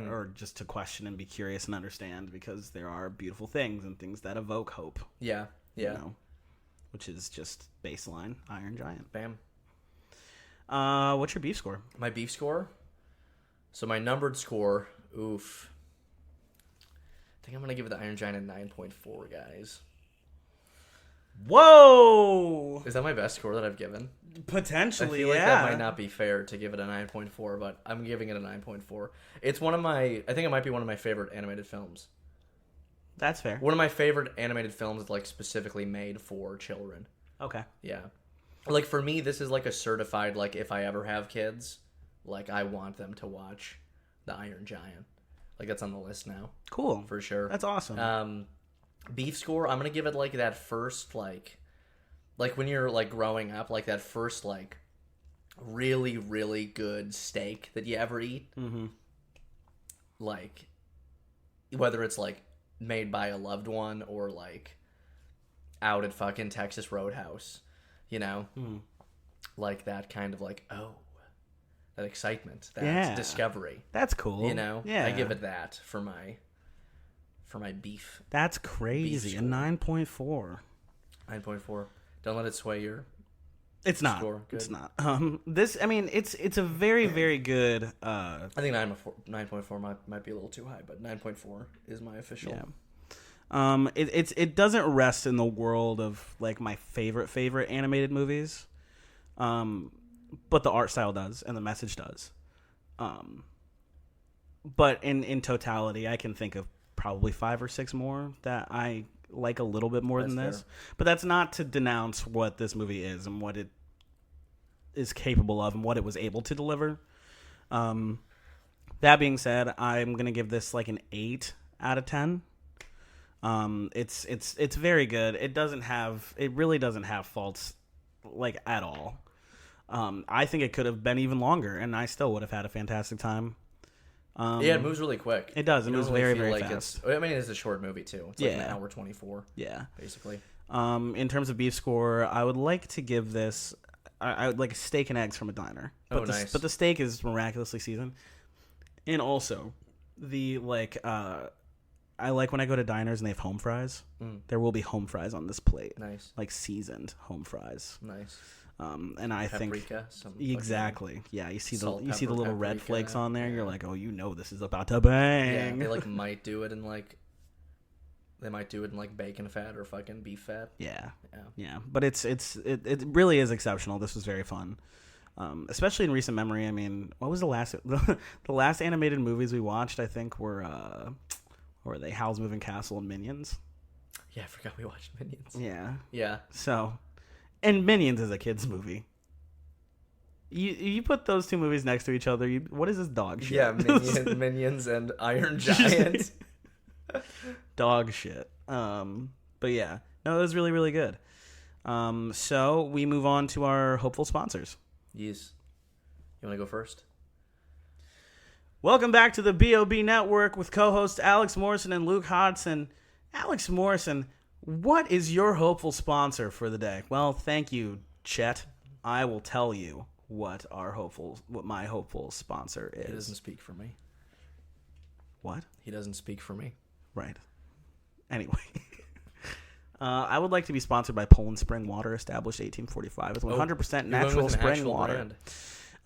or just to question and be curious and understand, because there are beautiful things and things that evoke hope. Yeah. Yeah. Which is just baseline Iron Giant. Bam. What's your beef score? My beef score? So my numbered score, oof. I think I'm going to give the Iron Giant a 9.4, guys. Whoa! Is that my best score that I've given? Potentially, I feel like that might not be fair to give it a 9.4, but I'm giving it a 9.4. It's I think it might be one of my favorite animated films. That's fair. One of my favorite animated films, like specifically made for children. Okay. Yeah. Like for me, this is like a certified, like if I ever have kids, like I want them to watch the Iron Giant. Like that's on the list now. Cool. For sure. That's awesome. Beef score, I'm going to give it like that first, like when you're like growing up, like that first like really, really good steak that you ever eat. Mm-hmm. Like whether it's like made by a loved one or like out at fucking Texas Roadhouse, like that kind of like, that excitement, that discovery. That's cool. Yeah. I give it that for my beef. That's crazy. A 9.4. 9.4. Don't let it sway your It's not. score. Good. It's not. It's a very, very good. I think 9.4 might be a little too high, but 9.4 is my official. Yeah. It doesn't rest in the world of like my favorite animated movies, but the art style does and the message does. But in totality, I can think of probably 5 or 6 more that I like a little bit more than this. Fair. But that's not to denounce what this movie is and what it is capable of and what it was able to deliver. That being said, I'm gonna give this like an 8 out of 10. It's very good. It really doesn't have faults like at all. I think it could have been even longer, and I still would have had a fantastic time. Yeah, it moves really quick. It does. It moves very, very like fast. It's a short movie too. It's like an hour 24. Yeah. Basically. In terms of beef score, I would like to give this. I would like a steak and eggs from a diner. But nice. But the steak is miraculously seasoned, and also the I like when I go to diners and they have home fries. There will be home fries on this plate. Nice. Like seasoned home fries. Nice. And I Paprika, think exactly. Yeah, you see the little paprika, red flakes on there. yeah. You're like, oh, this is about to bang. Yeah, they like might do it in like bacon fat or fucking beef fat. Yeah. But it really is exceptional. This was very fun, especially in recent memory. I mean, what was the last animated movies we watched? I think were they Howl's Moving Castle and Minions. Yeah, I forgot we watched Minions. Yeah. So. And Minions is a kid's movie. You put those two movies next to each other. What is this dog shit? Yeah, Minions and Iron Giant. Dog shit. But yeah, no, it was really, really good. So we move on to our hopeful sponsors. Yes. You want to go first? Welcome back to the B.O.B. Network with co-hosts Alex Morrison and Luke Hodson. Alex Morrison, what is your hopeful sponsor for the day? Well, thank you, Chet. I will tell you what my hopeful sponsor is. It doesn't speak for me. What? He doesn't speak for me. Right. Anyway. I would like to be sponsored by Poland Spring Water, established 1845 with 100% natural spring water.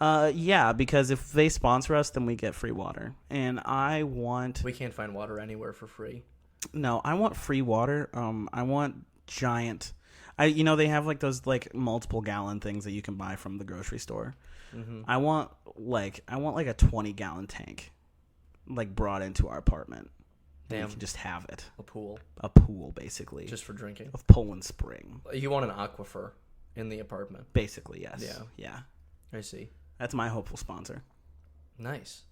Yeah, because if they sponsor us, then we get free water. And I want... We can't find water anywhere for free. No, I want free water. I want giant... they have like those like multiple gallon things that you can buy from the grocery store. Mm-hmm. I want like a 20-gallon tank like brought into our apartment. Damn. We can just have it. A pool, basically. Just for drinking. Of Poland Spring. You want an aquifer in the apartment? Basically, yes. Yeah. I see. That's my hopeful sponsor. Nice.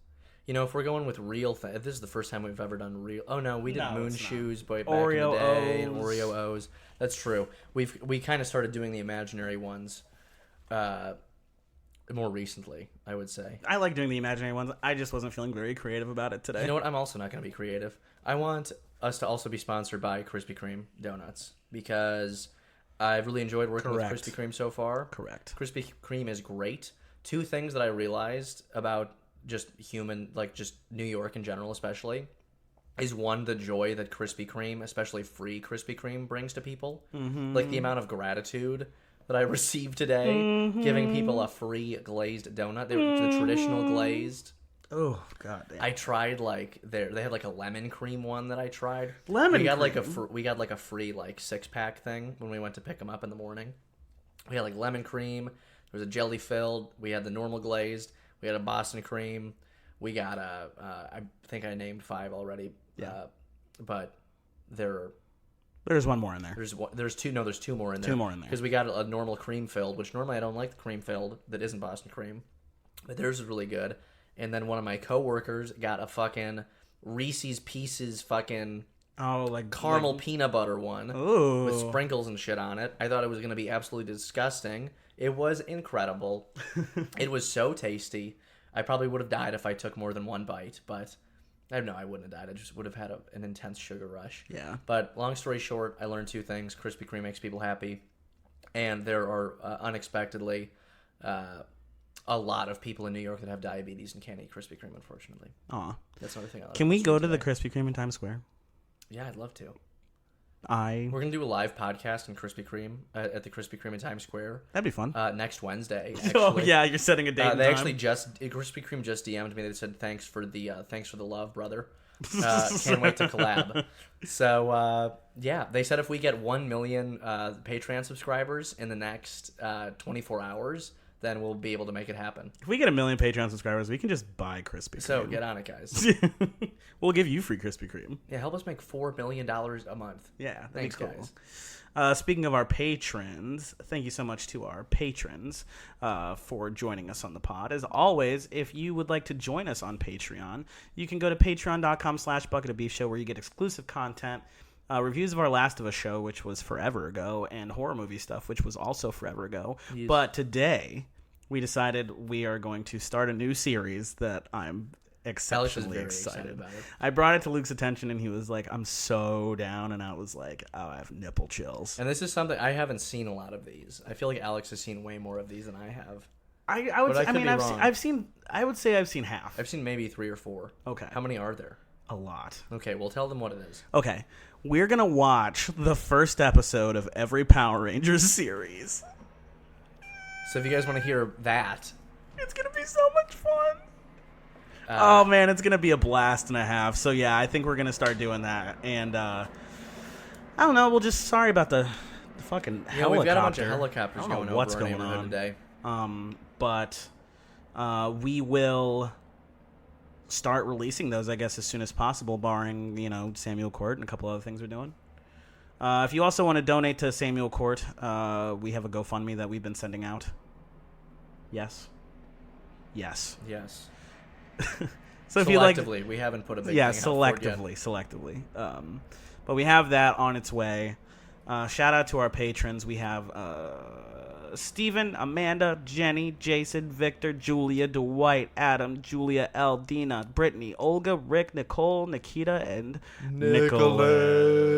If we're going with real things, this is the first time we've ever done real. Oh no, we did moon shoes back Oreo in the day O's. and Oreo O's. That's true. We kind of started doing the imaginary ones more recently, I would say. I like doing the imaginary ones. I just wasn't feeling very creative about it today. You know what? I'm also not going to be creative. I want us to also be sponsored by Krispy Kreme donuts because I've really enjoyed working with Krispy Kreme so far. Correct. Krispy Kreme is great. Two things that I realized about just just New York in general especially, is one, the joy that Krispy Kreme, especially free Krispy Kreme, brings to people. Mm-hmm. Like the amount of gratitude that I received today, giving people a free glazed donut. They were the traditional glazed. Oh god damn. I tried they had like a lemon cream one that I tried. Lemon we got cream? We got like a free 6-pack thing when we went to pick them up in the morning. We had like lemon cream. There was a jelly filled. We had the normal glazed. We had a Boston cream. We got I think I named 5 already. Yeah. But there's one more in there. There's 2 more in there. 2 more in there. Because we got a normal cream filled, which normally I don't like the cream filled that isn't Boston cream. But theirs is really good. And then one of my coworkers got a fucking Reese's Pieces fucking caramel peanut butter one with sprinkles and shit on it. I thought it was going to be absolutely disgusting. It was incredible. It was so tasty. I probably would have died if I took more than one bite, but I wouldn't have died. I just would have had an intense sugar rush. Yeah. But long story short, I learned 2 things. Krispy Kreme makes people happy, and there are unexpectedly a lot of people in New York that have diabetes and can't eat Krispy Kreme, unfortunately. Aw. That's another thing. Can we go to the Krispy Kreme in Times Square? Yeah, I'd love to. We're going to do a live podcast in Krispy Kreme at the Krispy Kreme in Times Square. That'd be fun. Next Wednesday. Actually. Oh yeah, you're setting a date. They actually Krispy Kreme just DM'd me. They said thanks for the love, brother. Can't wait to collab. So yeah, they said if we get 1 million Patreon subscribers in the next 24 hours, then we'll be able to make it happen. If we get 1 million Patreon subscribers, we can just buy Krispy Kreme. So get on it, guys. We'll give you free Krispy Kreme. Yeah, help us make $4 million a month. Yeah, thanks, cool. guys. Speaking of our patrons, thank you so much to our patrons for joining us on the pod. As always, if you would like to join us on Patreon, you can go to patreon.com/bucketofbeefshow where you get exclusive content, reviews of our Last of Us show, which was forever ago, and horror movie stuff, which was also forever ago. Yes. But today, we decided we are going to start a new series that I'm exceptionally excited about it. I brought it to Luke's attention, and he was like, I'm so down, and I was like, oh, I have nipple chills. And this is something, I haven't seen a lot of these. I feel like Alex has seen way more of these than I have. I would say I've seen half. I've seen maybe 3 or 4. Okay. How many are there? A lot. Okay, well, tell them what it is. Okay. We're going to watch the first episode of every Power Rangers series. So if you guys want to hear that, it's going to be so much fun. Oh, man, it's going to be a blast and a half. So, yeah, I think we're going to start doing that. And, I don't know. Sorry about the fucking helicopter. We've got a bunch of helicopters going over what's our going neighborhood on today. But we will start releasing those, I guess, as soon as possible, barring, Samuel Court and a couple other things we're doing. If you also want to donate to Samuel Court, we have a GoFundMe that we've been sending out. Yes. So if you like, selectively, we haven't put a big thing selectively. But we have that on its way. Shout out to our patrons. We have Stephen, Amanda, Jenny, Jason, Victor, Julia, Dwight, Adam, Julia, L, Dina, Brittany, Olga, Rick, Nicole, Nikita, and Nicholas.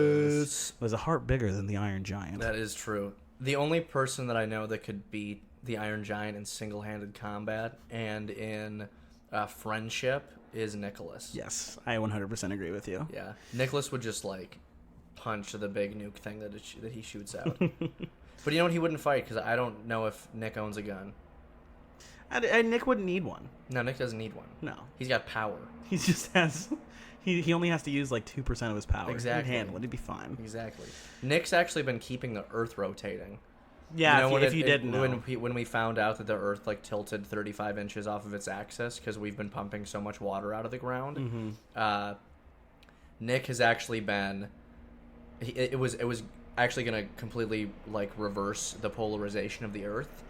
It was a heart bigger than the Iron Giant. That is true. The only person that I know that could beat the Iron Giant in single-handed combat and in friendship is Nicholas. Yes, I 100% agree with you. Yeah. Nicholas would just, like, punch the big nuke thing that he shoots out. But you know what? He wouldn't fight because I don't know if Nick owns a gun. And Nick wouldn't need one. No, Nick doesn't need one. No. He's got power. He just has... He only has to use like 2% of his power. Exactly. He'd handle it. He'd be fine. Exactly. Nick's actually been keeping the Earth rotating. Yeah, if you didn't know. When we found out that the Earth like tilted 35 inches off of its axis because we've been pumping so much water out of the ground, Nick has actually been... It was actually going to completely like reverse the polarization of the Earth.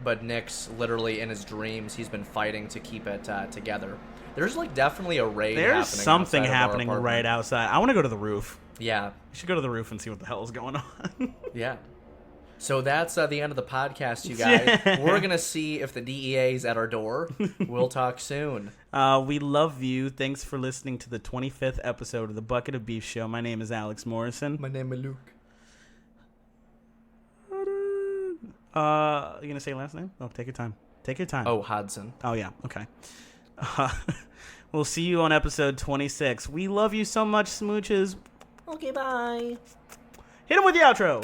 But Nick's literally in his dreams, he's been fighting to keep it together. There's like definitely a raid happening. There's something happening right outside. I want to go to the roof. Yeah. We should go to the roof and see what the hell is going on. Yeah. So that's the end of the podcast, you guys. We're going to see if the DEA is at our door. We'll talk soon. We love you. Thanks for listening to the 25th episode of the Bucket of Beef Show. My name is Alex Morrison. My name is Luke. You going to say your last name? Oh, take your time. Take your time. Oh, Hodson. Oh, yeah. Okay. We'll see you on episode 26. We love you so much, smooches. Okay, bye. Hit him with the outro.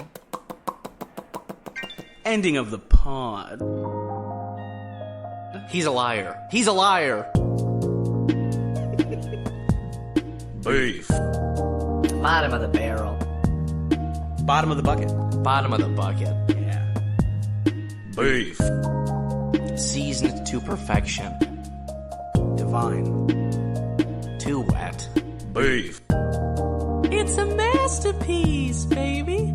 Ending of the pod. He's a liar. He's a liar. Beef. Bottom of the barrel. Bottom of the bucket. Bottom of the bucket. Yeah. Beef. Seasoned to perfection. Divine. Too wet. Beef. It's a masterpiece, baby.